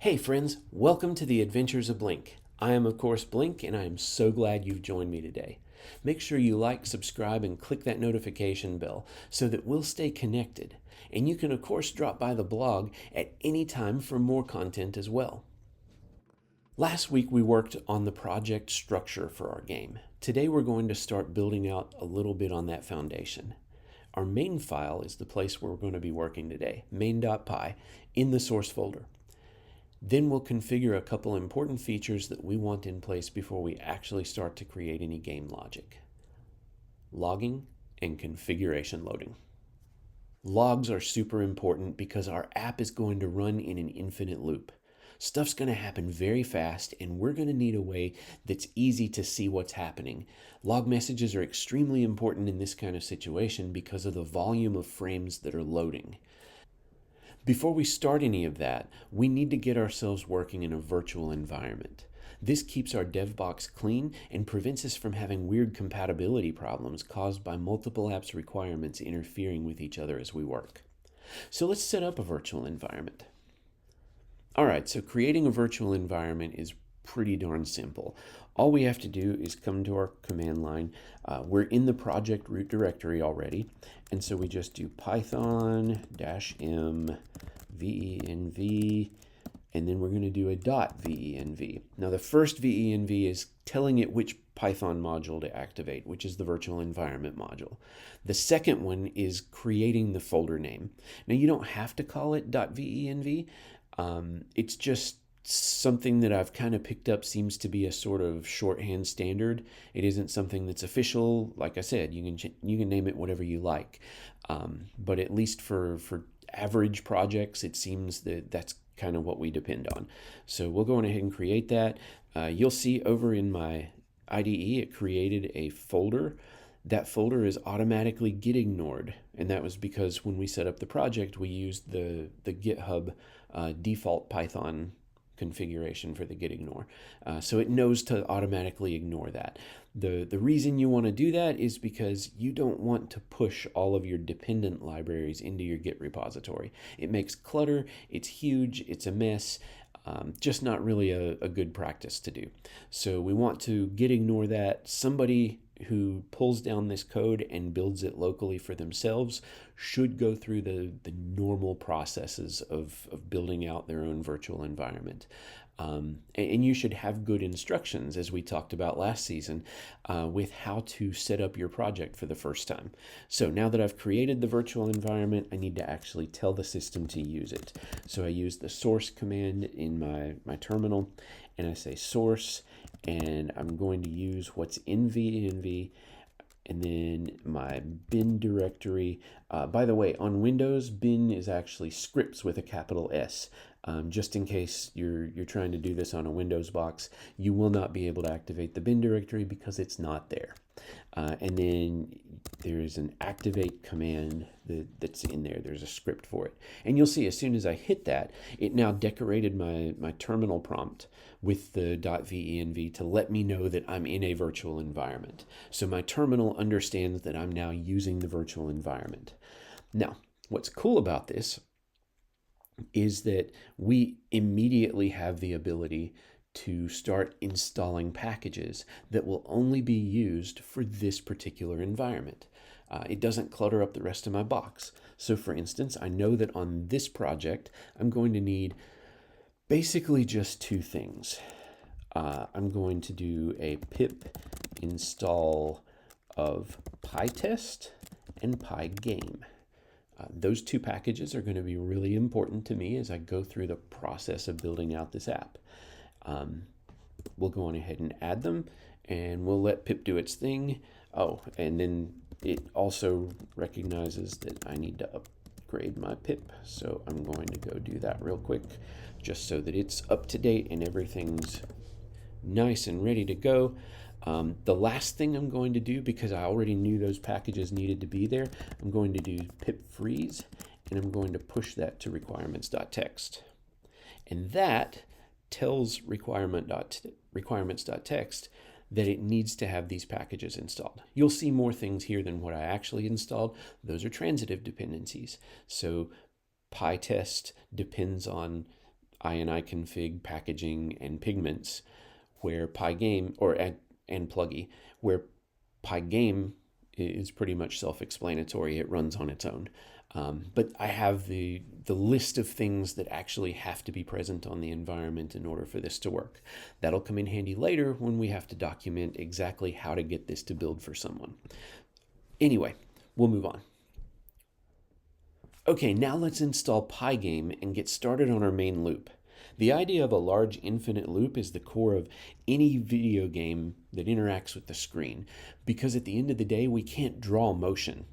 Hey friends, welcome to the Adventures of Blink. I am of course Blink and I am so glad you've joined me today. Make sure you like, subscribe, and click that notification bell so that we'll stay connected. And you can of course drop by the blog at any time for more content as well. Last week we worked on the project structure for our game. Today we're going to start building out a little bit on that foundation. Our main file is the place where we're going to be working today, main.py, in the source folder. Then we'll configure a couple important features that we want in place before we actually start to create any game logic. Logging and configuration loading. Logs are super important because our app is going to run in an infinite loop. Stuff's going to happen very fast, and we're going to need a way that's easy to see what's happening. Log messages are extremely important in this kind of situation because of the volume of frames that are loading. Before we start any of that, we need to get ourselves working in a virtual environment. This keeps our dev box clean and prevents us from having weird compatibility problems caused by multiple apps requirements interfering with each other as we work. So let's set up a virtual environment. All right, so creating a virtual environment is pretty darn simple. All we have to do is come to our command line. We're in the project root directory already, and so we just do python -m venv, and then we're going to do a .venv. Now the first venv is telling it which Python module to activate, which is the virtual environment module. The second one is creating the folder name. Now you don't have to call it .venv. It's just something that I've kind of picked up seems to be a sort of shorthand standard. It isn't something that's official. Like I said, you can name it whatever you like. But at least for average projects, it seems that that's kind of what we depend on. So we'll go on ahead and create that. You'll see over in my IDE, it created a folder. That folder is automatically git ignored, and that was because when we set up the project, we used the GitHub default Python configuration for the git ignore. So it knows to automatically ignore that. The reason you want to do that is because you don't want to push all of your dependent libraries into your Git repository. It makes clutter, it's huge, it's a mess. Just not really a good practice to do. So we want to git ignore that. Somebody who pulls down this code and builds it locally for themselves should go through the normal processes of building out their own virtual environment. And you should have good instructions, as we talked about last season, with how to set up your project for the first time. So now that I've created the virtual environment, I need to actually tell the system to use it. So I use the source command in my terminal, and I say source, and I'm going to use what's in venv, and then my bin directory. By the way, on Windows, bin is actually scripts with a capital S. Just in case you're trying to do this on a Windows box, you will not be able to activate the bin directory because it's not there. And then there's an activate command that's in there. There's a script for it. And you'll see as soon as I hit that, it now decorated my terminal prompt with the .venv to let me know that I'm in a virtual environment. So my terminal understands that I'm now using the virtual environment. Now, what's cool about this is that we immediately have the ability to start installing packages that will only be used for this particular environment. It doesn't clutter up the rest of my box. So for instance, I know that on this project, I'm going to need basically just two things. I'm going to do a pip install of pytest and pygame. Those two packages are going to be really important to me as I go through the process of building out this app. We'll go on ahead and add them, and we'll let pip do its thing. Oh, and then it also recognizes that I need to upgrade my pip, so I'm going to go do that real quick, just so that it's up to date and everything's nice and ready to go. The last thing I'm going to do, because I already knew those packages needed to be there, I'm going to do pip freeze, and I'm going to push that to requirements.txt. And that tells requirements.txt that it needs to have these packages installed. You'll see more things here than what I actually installed. Those are transitive dependencies. So pytest depends on ini config, packaging, and pigments, where Pygame, and Pluggy, where Pygame is pretty much self-explanatory. It runs on its own. But I have the list of things that actually have to be present on the environment in order for this to work. That'll come in handy later when we have to document exactly how to get this to build for someone. Anyway, we'll move on. Okay, now let's install Pygame and get started on our main loop. The idea of a large infinite loop is the core of any video game that interacts with the screen, because at the end of the day, we can't draw motion.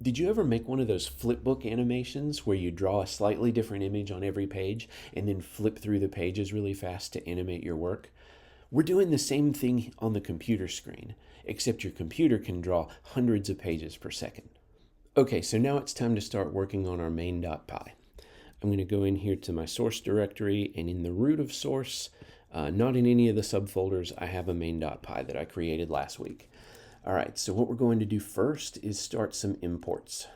Did you ever make one of those flipbook animations where you draw a slightly different image on every page and then flip through the pages really fast to animate your work? We're doing the same thing on the computer screen, except your computer can draw hundreds of pages per second. Okay, so now it's time to start working on our main.py. I'm going to go in here to my source directory, and in the root of source, not in any of the subfolders, I have a main.py that I created last week. All right, so what we're going to do first is start some imports.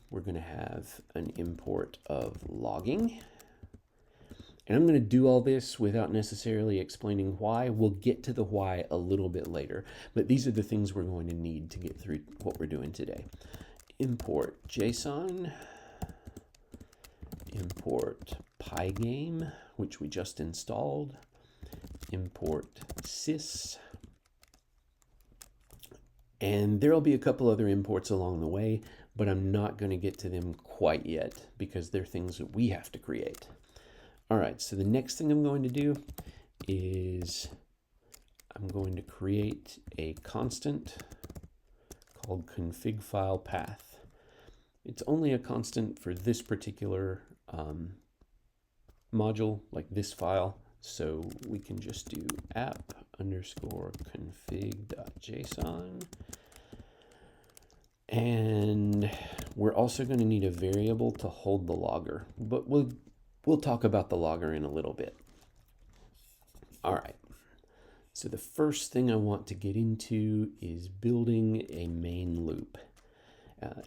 We're going to have an import of logging. And I'm going to do all this without necessarily explaining why. We'll get to the why a little bit later, but these are the things we're going to need to get through what we're doing today. Import JSON, import Pygame, which we just installed, import sys, and there'll be a couple other imports along the way, but I'm not going to get to them quite yet because they're things that we have to create. All right, so the next thing I'm going to do is I'm going to create a constant called config file path. It's only a constant for this particular module, like this file, so we can just do app underscore config.json. And we're also going to need a variable to hold the logger, but we'll talk about the logger in a little bit. All right, so the first thing I want to get into is building a main loop.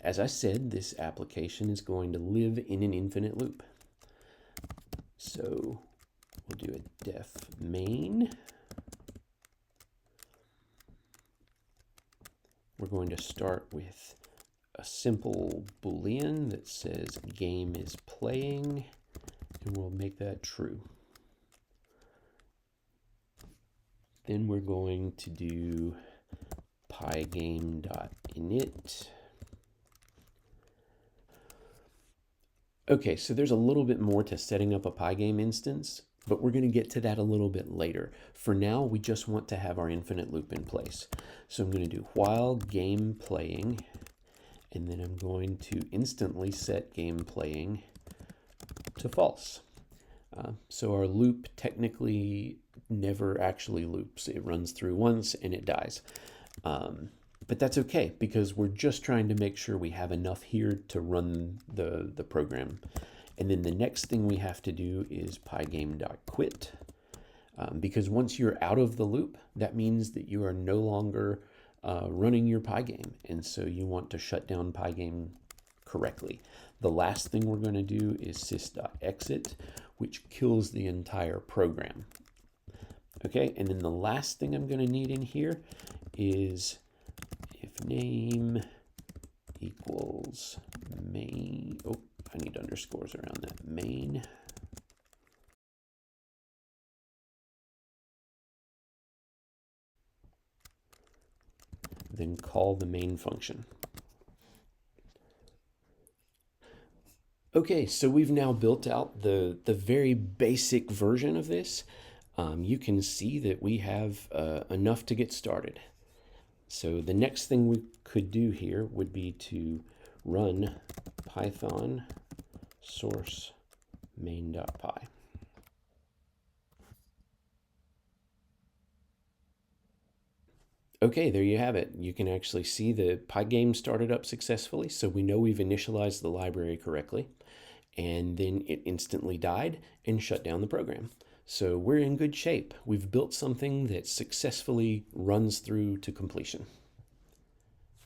As I said, this application is going to live in an infinite loop. So we'll do a def main. We're going to start with a simple Boolean that says game is playing, and we'll make that true. Then we're going to do pygame.init. Okay, so there's a little bit more to setting up a Pygame instance, but we're going to get to that a little bit later. For now, we just want to have our infinite loop in place. So I'm going to do while game playing, and then I'm going to instantly set game playing to false. So our loop technically never actually loops. It runs through once and it dies. But that's okay, because we're just trying to make sure we have enough here to run the program. And then the next thing we have to do is pygame.quit, because once you're out of the loop, that means that you are no longer running your Pygame, and so you want to shut down Pygame correctly. The last thing we're going to do is sys.exit, which kills the entire program. Okay, and then the last thing I'm going to need in here is if name equals main, oh, I need underscores around that, main. Then call the main function. Okay, so we've now built out the very basic version of this. You can see that we have enough to get started. So the next thing we could do here would be to run python source main.py. Okay, there you have it. You can actually see the Pygame started up successfully, so we know we've initialized the library correctly, and then it instantly died and shut down the program. So we're in good shape. We've built something that successfully runs through to completion.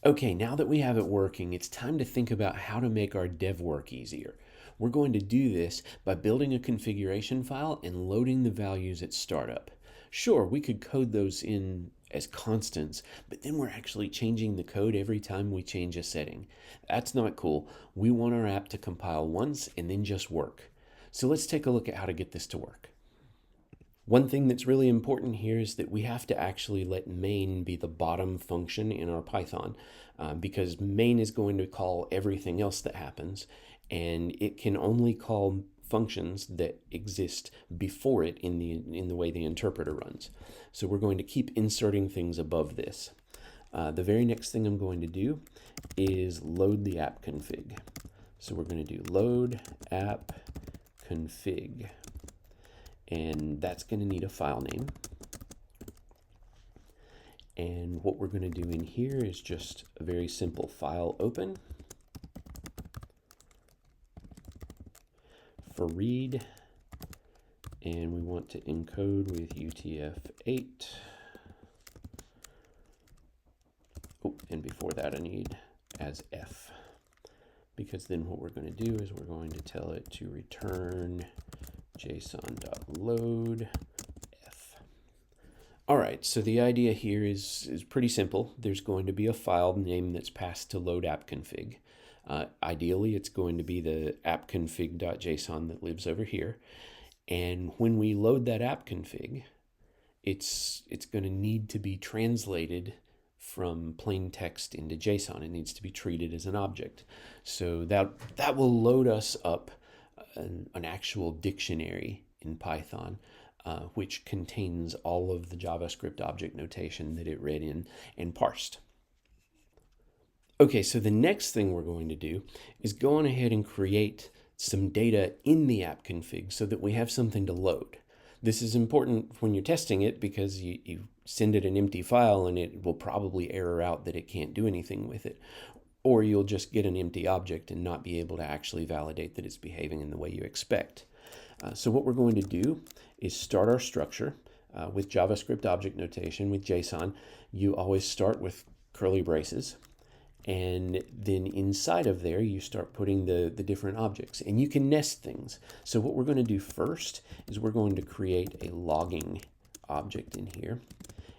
Okay, now that we have it working, it's time to think about how to make our dev work easier. We're going to do this by building a configuration file and loading the values at startup. Sure, we could code those in as constants, but then we're actually changing the code every time we change a setting. That's not cool. We want our app to compile once and then just work. So let's take a look at how to get this to work. One thing that's really important here is that we have to actually let main be the bottom function in our Python, because main is going to call everything else that happens, and it can only call functions that exist before it in the way the interpreter runs. So we're going to keep inserting things above this. The very next thing I'm going to do is load the app config. So we're going to do load app config, and that's going to need a file name. And what we're going to do in here is just a very simple file open for read, and we want to encode with UTF-8. Oh, and before that I need as F, because then what we're going to do is we're going to tell it to return json.load F. All right, so the idea here is pretty simple. There's going to be a file name that's passed to load app config. Ideally, it's going to be the appconfig.json that lives over here. And when we load that app config, it's going to need to be translated from plain text into JSON. It needs to be treated as an object. So that will load us up an actual dictionary in Python, which contains all of the JavaScript object notation that it read in and parsed. Okay, so the next thing we're going to do is go on ahead and create some data in the app config so that we have something to load. This is important when you're testing it because you send it an empty file and it will probably error out that it can't do anything with it. Or you'll just get an empty object and not be able to actually validate that it's behaving in the way you expect. So what we're going to do is start our structure with JavaScript object notation with JSON. You always start with curly braces. And then inside of there, you start putting the different objects, and you can nest things. So what we're going to do first is we're going to create a logging object in here,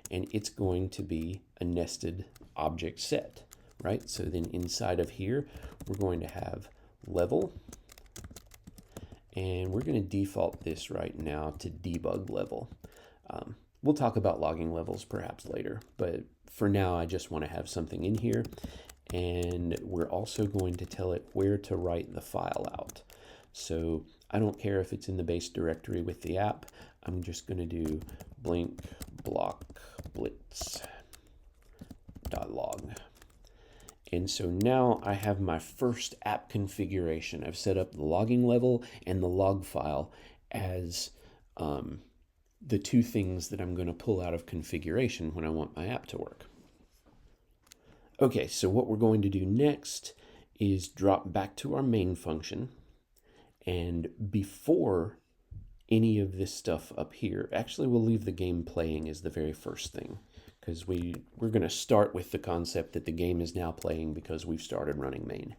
and it's going to be a nested object set, right? So then inside of here, we're going to have level, and we're going to default this right now to debug level. We'll talk about logging levels perhaps later, but for now, I just want to have something in here. And we're also going to tell it where to write the file out. So I don't care if it's in the base directory with the app. I'm just going to do blink block blitz.log. And so now I have my first app configuration. I've set up the logging level and the log file as the two things that I'm going to pull out of configuration when I want my app to work. Okay, so what we're going to do next is drop back to our main function, and before any of this stuff up here, actually we'll leave the game playing as the very first thing, because we're going to start with the concept that the game is now playing because we've started running main.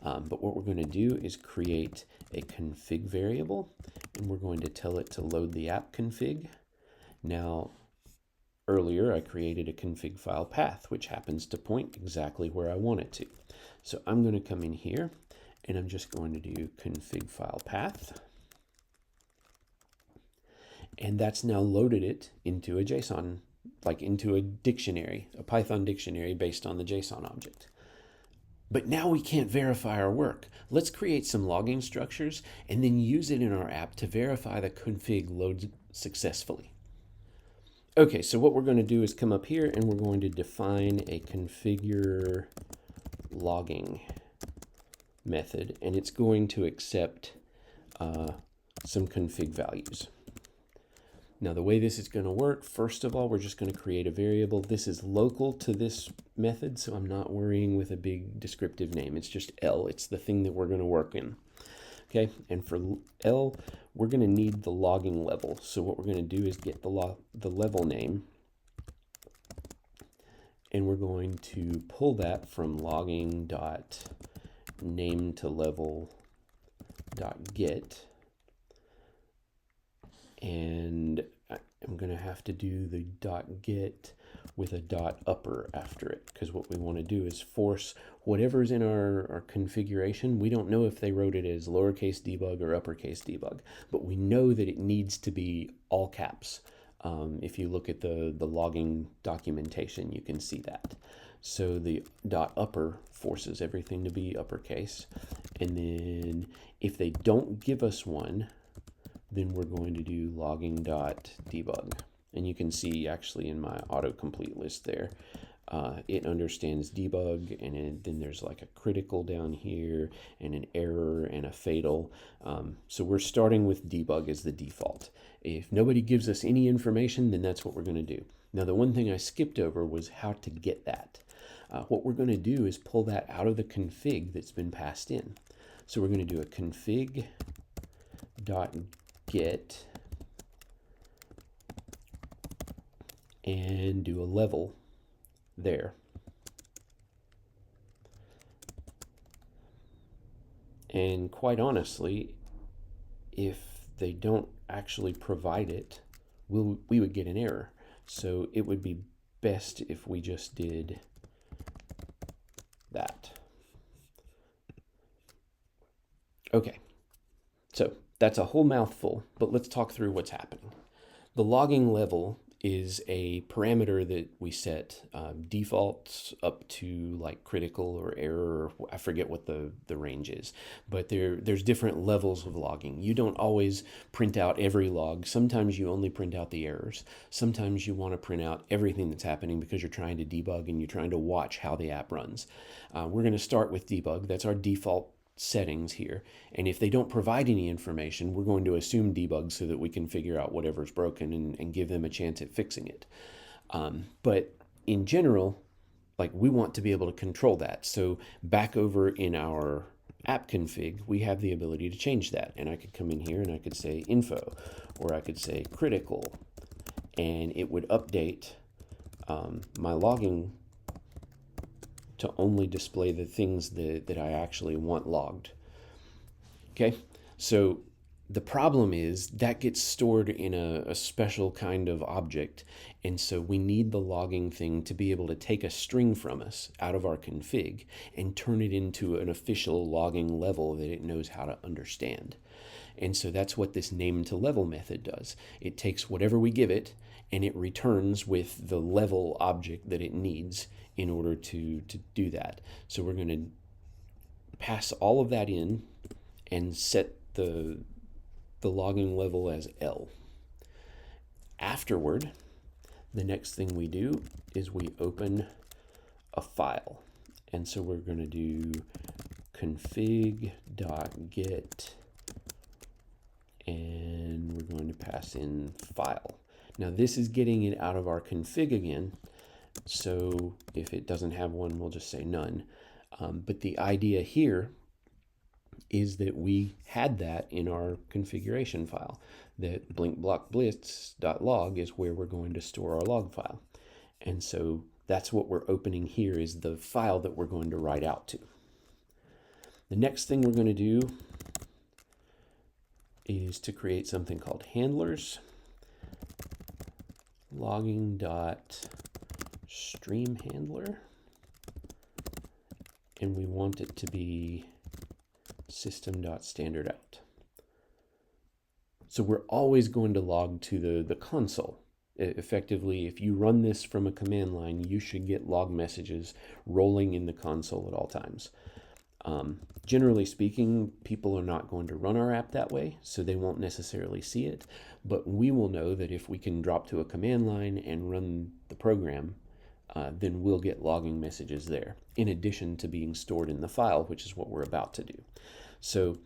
But what we're going to do is create a config variable, and we're going to tell it to load the app config. Now, earlier, I created a config file path, which happens to point exactly where I want it to. So I'm going to come in here, and I'm just going to do config file path. And that's now loaded it into a JSON, like into a dictionary, a Python dictionary based on the JSON object. But now we can't verify our work. Let's create some logging structures and then use it in our app to verify the config loads successfully. Okay, so what we're going to do is come up here and we're going to define a configure logging method, and it's going to accept some config values. Now the way this is going to work, first of all, we're just going to create a variable. This is local to this method, so I'm not worrying with a big descriptive name. It's just L. It's the thing that we're going to work in. Okay, and for L, we're going to need the logging level. So what we're going to do is get the level name, and we're going to pull that from logging.nameToLevel dot get, and I'm going to have to do the dot get with a dot upper after it, because what we want to do is force whatever's in our configuration. We don't know if they wrote it as lowercase debug or uppercase debug, but we know that it needs to be all caps. If you look at the logging documentation, you can see that. So the dot upper forces everything to be uppercase. And then if they don't give us one, then we're going to do logging.debug. And you can see actually in my autocomplete list there, it understands debug, and then there's like a critical down here, and an error, and a fatal. So we're starting with debug as the default. If nobody gives us any information, then that's what we're going to do. Now, the one thing I skipped over was how to get that. What we're going to do is pull that out of the config that's been passed in. So we're going to do a config.get and do a level there. And quite honestly, if they don't actually provide it, we would get an error. So it would be best if we just did that. Okay, so that's a whole mouthful, but let's talk through what's happening. The logging level is a parameter that we set, defaults up to like critical or error, or I forget what the range is, but there's different levels of logging. You don't always print out every log. Sometimes you only print out the errors. Sometimes you want to print out everything that's happening because you're trying to debug and you're trying to watch how the app runs. We're going to start with debug. That's our default settings here, and if they don't provide any information, we're going to assume debug so that we can figure out whatever's broken and give them a chance at fixing it. But in general, like, we want to be able to control that. So back over in our app config, we have the ability to change that, and I could come in here and I could say info, or I could say critical, and it would update my logging to only display the things that I actually want logged. Okay, so the problem is that gets stored in a special kind of object, and so we need the logging thing to be able to take a string from us out of our config and turn it into an official logging level that it knows how to understand. And so that's what this name to level method does. It takes whatever we give it and it returns with the level object that it needs in order to do that. So we're going to pass all of that in and set the logging level as L. Afterward, the next thing we do is we open a file. And so we're going to do config.get, and we're going to pass in file. Now this is getting it out of our config again, so if it doesn't have one, we'll just say none. But the idea here is that we had that in our configuration file, that blinkblockblitz.log is where we're going to store our log file. And so that's what we're opening here, is the file that we're going to write out to. The next thing we're going to do is to create something called handlers. Logging.stream handler, and we want it to be system.standardout. So we're always going to log to the console. Effectively, if you run this from a command line, you should get log messages rolling in the console at all times. Generally speaking, people are not going to run our app that way, so they won't necessarily see it, but we will know that if we can drop to a command line and run the program, then we'll get logging messages there, in addition to being stored in the file, which is what we're about to do. So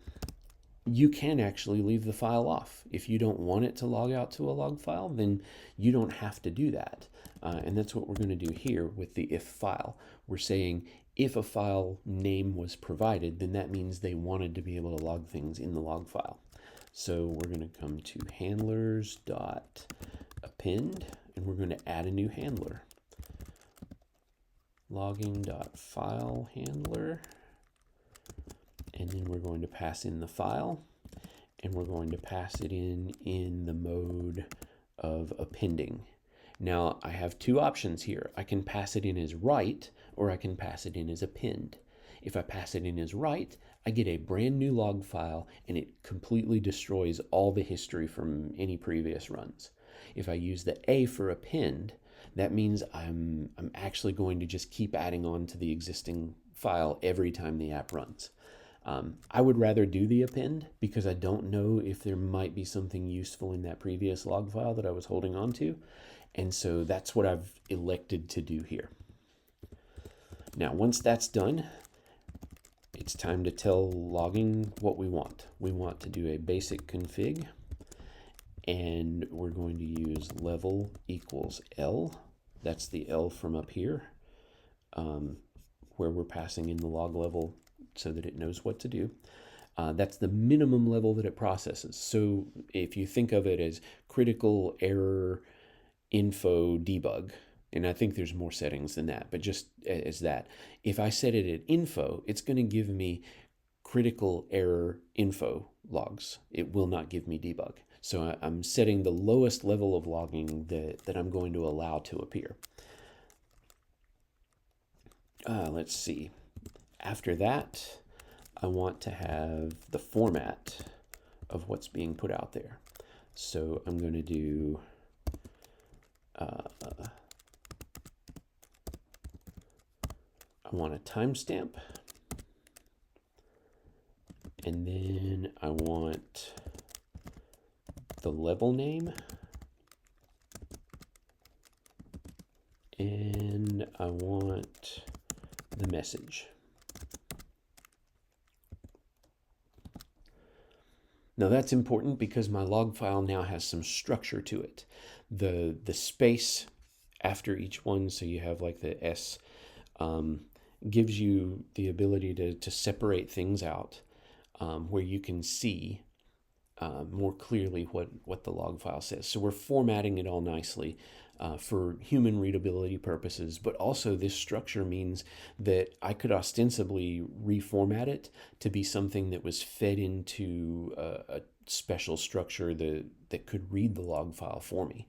you can actually leave the file off. If you don't want it to log out to a log file, then you don't have to do that. And that's what we're going to do here with the if file. We're saying if a file name was provided, then that means they wanted to be able to log things in the log file. So we're going to come to handlers.append, and we're going to add a new handler. Logging.file handler, and and then we're going to pass in the file, and we're going to pass it in the mode of appending. Now I have two options here. I can pass it in as write, or I can pass it in as append. If I pass it in as write, I get a brand new log file and it completely destroys all the history from any previous runs. If I use the A for append, that means I'm actually going to just keep adding on to the existing file every time the app runs. I would rather do the append because I don't know if there might be something useful in that previous log file that I was holding on to. And so that's what I've elected to do here. Now, once that's done, it's time to tell logging what we want. We want to do a basic config, and we're going to use level equals L. That's the L from up here, where we're passing in the log level so that it knows what to do. That's the minimum level that it processes. So if you think of it as critical error info debug, and I think there's more settings than that, but just as that, if I set it at info, it's going to give me critical error info logs. It will not give me debug. So I'm setting the lowest level of logging that I'm going to allow to appear. Let's see. After that, I want to have the format of what's being put out there. So I'm going to do I want a timestamp, and then I want the level name, and I want the message. Now that's important because my log file now has some structure to it. The space after each one, so you have like the S, gives you the ability to separate things out where you can see more clearly what the log file says. So we're formatting it all nicely for human readability purposes, but also this structure means that I could ostensibly reformat it to be something that was fed into a special structure that could read the log file for me.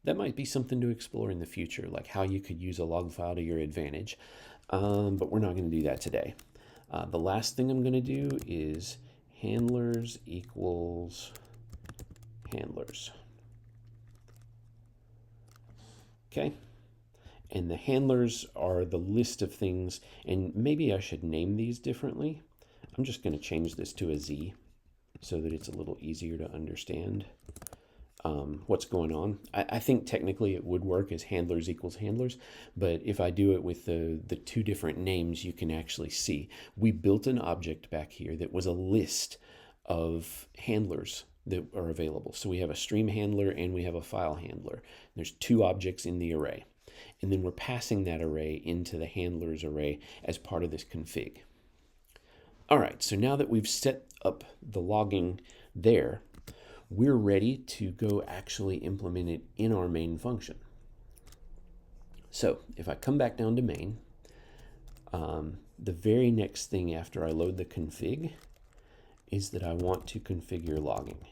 That might be something to explore in the future, like how you could use a log file to your advantage, but we're not going to do that today. The last thing I'm going to do is handlers equals handlers. Okay, and the handlers are the list of things, and maybe I should name these differently. I'm just going to change this to a Z so that it's a little easier to understand what's going on. I think technically it would work as handlers equals handlers, but if I do it with the two different names, you can actually see. We built an object back here that was a list of handlers that are available. So we have a stream handler and we have a file handler. There's two objects in the array. And then we're passing that array into the handlers array as part of this config. All right, so now that we've set up the logging there, we're ready to go actually implement it in our main function. So if I come back down to main, the very next thing after I load the config is that I want to configure logging.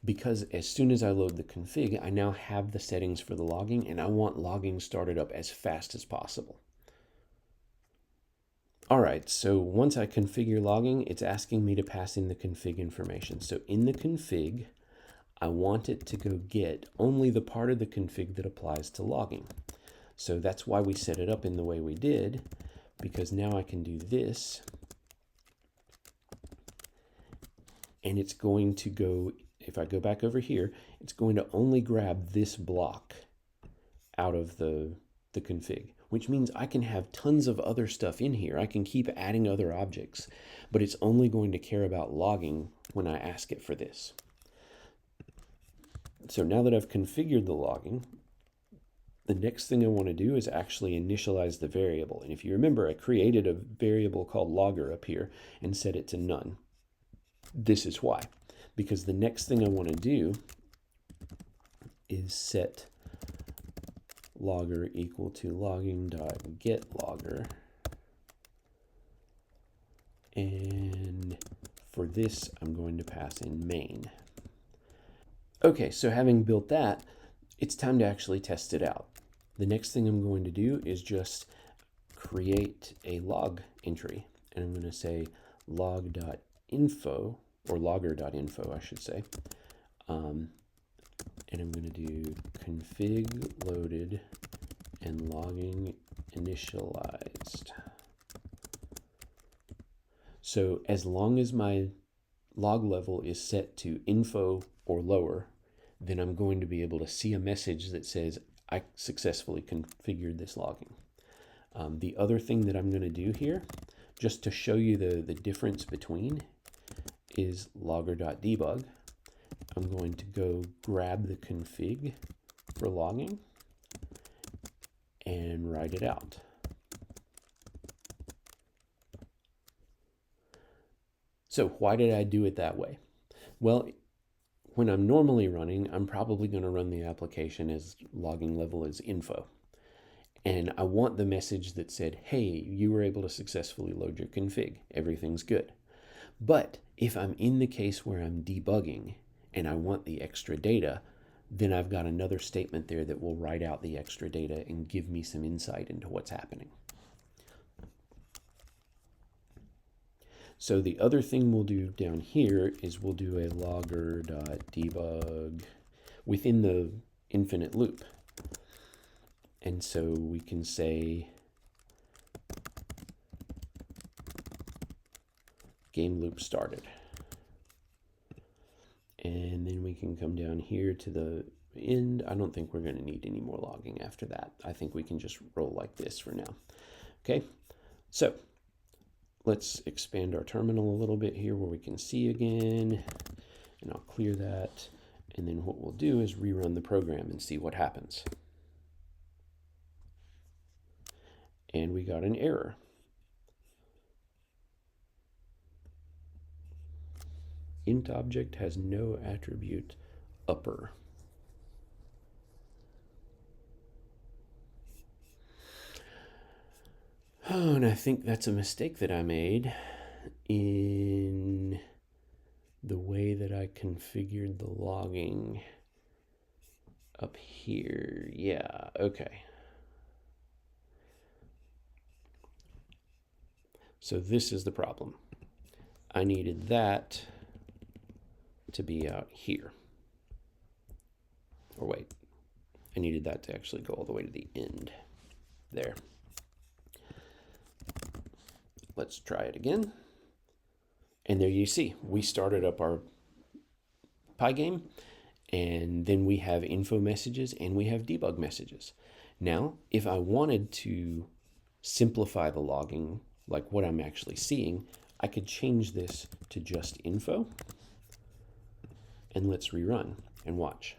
Because as soon as I load the config, I now have the settings for the logging, and I want logging started up as fast as possible. All right, so once I configure logging, it's asking me to pass in the config information. So in the config, I want it to go get only the part of the config that applies to logging. So that's why we set it up in the way we did, because now I can do this, and it's going to go, if I go back over here, it's going to only grab this block out of the config, which means I can have tons of other stuff in here. I can keep adding other objects, but it's only going to care about logging when I ask it for this. So now that I've configured the logging, the next thing I want to do is actually initialize the variable. And if you remember, I created a variable called logger up here and set it to none. This is why, because the next thing I want to do is set logger equal to logging.getLogger, And for this, I'm going to pass in main. Okay, so having built that, it's time to actually test it out. The next thing I'm going to do is just create a log entry. And I'm going to say log.info, or logger.info, I should say. And I'm going to do config loaded and logging initialized. So as long as my log level is set to info or lower, then I'm going to be able to see a message that says I successfully configured this logging. The other thing that I'm going to do here, just to show you the difference between, is logger.debug. I'm going to go grab the config for logging and write it out. So why did I do it that way? Well, when I'm normally running, I'm probably going to run the application as logging level as info. And I want the message that said, hey, you were able to successfully load your config. Everything's good. But if I'm in the case where I'm debugging and I want the extra data, then I've got another statement there that will write out the extra data and give me some insight into what's happening. So the other thing we'll do down here is we'll do a logger.debug within the infinite loop. And so we can say game loop started. And then we can come down here to the end. I don't think we're going to need any more logging after that. I think we can just roll like this for now. Okay, so let's expand our terminal a little bit here where we can see again. And I'll clear that. And then what we'll do is rerun the program and see what happens. And we got an error. Int object has no attribute upper. Oh, and I think that's a mistake that I made in the way that I configured the logging up here. Yeah, okay. So this is the problem. I needed that to be out here. Or wait, I needed that to actually go all the way to the end. There. Let's try it again. And there you see, we started up our Pygame, and then we have info messages and we have debug messages. Now, if I wanted to simplify the logging, like what I'm actually seeing, I could change this to just info. And let's rerun and watch.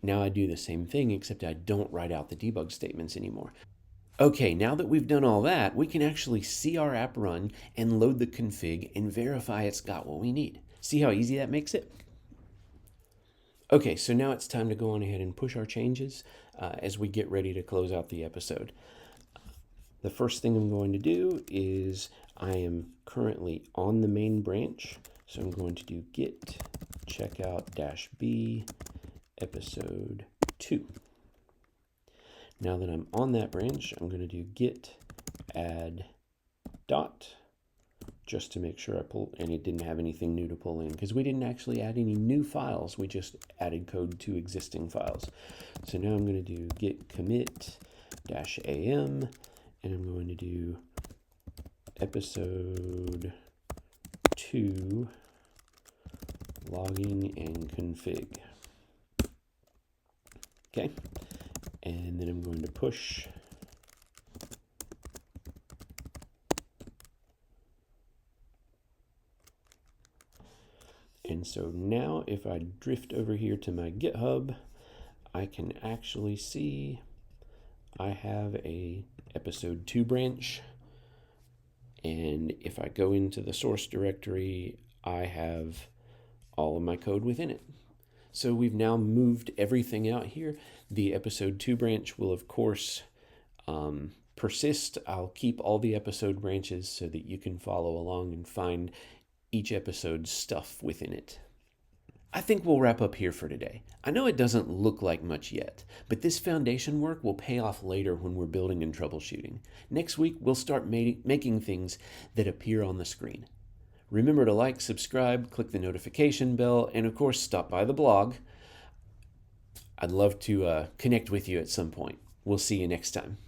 Now I do the same thing, except I don't write out the debug statements anymore. Okay, now that we've done all that, we can actually see our app run and load the config and verify it's got what we need. See how easy that makes it? Okay, so now it's time to go on ahead and push our changes as we get ready to close out the episode. The first thing I'm going to do is I am currently on the main branch, so I'm going to do git checkout-b episode 2. Now that I'm on that branch, I'm going to do git add dot, just to make sure I pull, and it didn't have anything new to pull in, because we didn't actually add any new files, we just added code to existing files. So now I'm going to do git commit -am, and I'm going to do episode 2 logging and config. Okay, and then I'm going to push. And so now if I drift over here to my GitHub, I can actually see I have a episode 2 branch. And if I go into the source directory, I have all of my code within it. So we've now moved everything out here. The episode 2 branch will, of course, persist, I'll keep all the episode branches so that you can follow along and find each episode's stuff within it. I think we'll wrap up here for today. I know it doesn't look like much yet, but this foundation work will pay off later when we're building and troubleshooting. Next week, we'll start making things that appear on the screen. Remember to like, subscribe, click the notification bell, and of course, stop by the blog. I'd love to connect with you at some point. We'll see you next time.